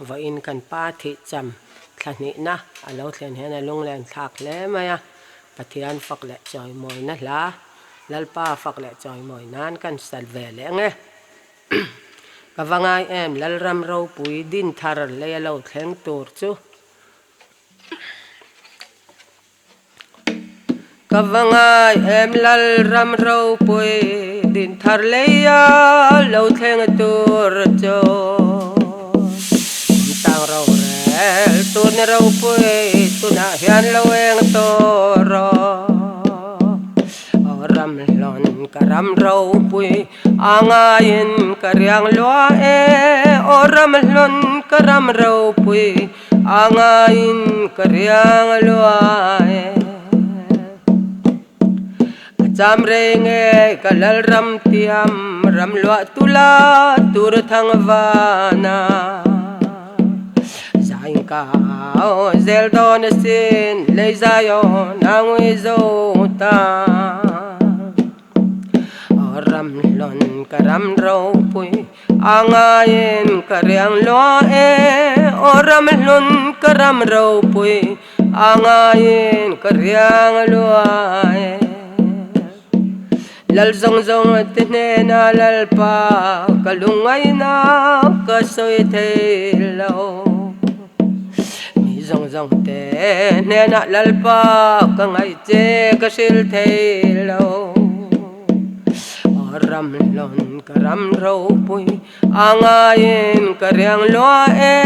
và in kan pa thi cham thani na alo thlen hen alung len thak le maya pathian fak le choi moi na la lalpa fak le choi moi nan kan sal ve le nge kavangai em lal ram ro pui din thar le alo thleng tur chu kavangai em lal ram ro pui din thar le alo thleng tur chu tang ro rel tu ni ro pui tu na hian lo eng to ro ram lon karam ro pui angain karyang loa e o ram lon karam ro pui angain karyang loa e cham re nge kalal ram tiam ram loa tula tur thang vana zain ka zel don sin le zayon angui zo ta ram lon karam ro pui angain karyang loa e o ram lon karam ro pui angain karyang loa e lal zong zong tene na lal pa kalungay na kasoy te lo mi zong zong tene na lal pa kangay che kasil te lo ram lon karam ro pui angain karyang loa e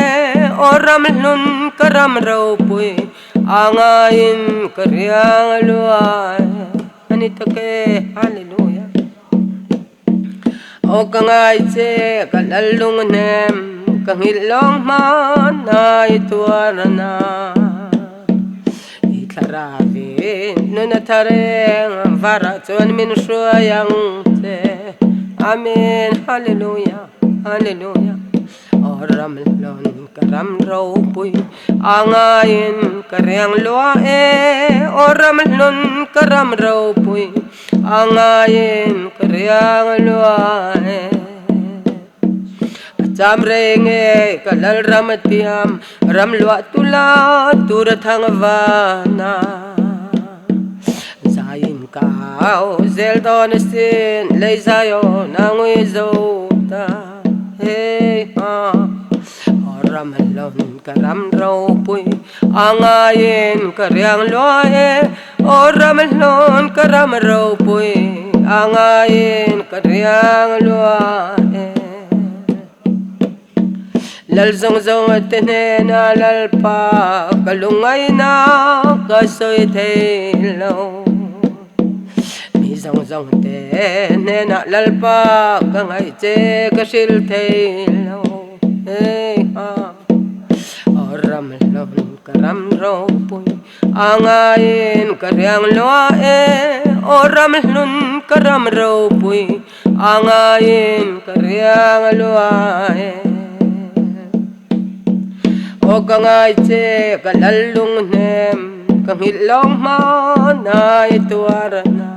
o ram lon karam ro pui angain karyang loa ani take hallelujah o kangai che kalalung nem kangilong manai tuarana itaravi nuna tareng vara chuan min shuayang te amen hallelujah hallelujah o ram lon karam ro pui angain karyang loa e o ram lon karam ro pui angain karyang loa e cham re nge kalal ram tiam ram loa tula tur thang vana zain kao zel don sin le zayon angui zo ta hey ha ram lon karam ro pui angain karyang loa e o ram lon karam ro pui angain karyang loa e lal zong zong tene na lal pa kalungay na kasoy te lo mi zong zong tene na lal pa kangay che kasil te lo hey ha ram lon karam ro pui angain karyang loa e o ram lon karam ro pui angain karyang loa e o kangai che kalalung nem kangilong manai tuarana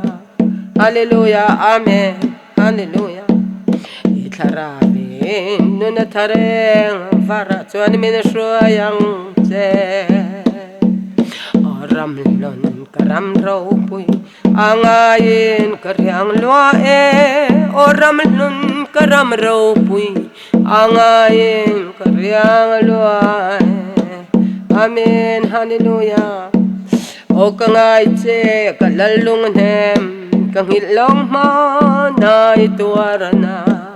hallelujah amen hallelujah itarabi nuna tareng vara chuan min shuayang che o ram lon karam ro pui angain karyang loa e o ram lon karam ro pui angain karyang loa amen hallelujah o kangai che kalalung nem kangilong manai tuarana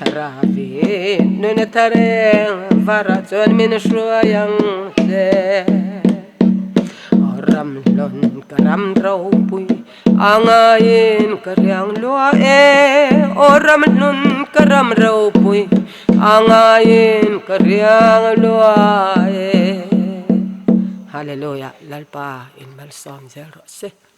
itarabi nuna tareng vara chuan min shuayang che o ram lon karam ro pui angain karyang loa e o ram lon karam ro pui angain karyang loa e hallelujah lalpa in malsom 0 se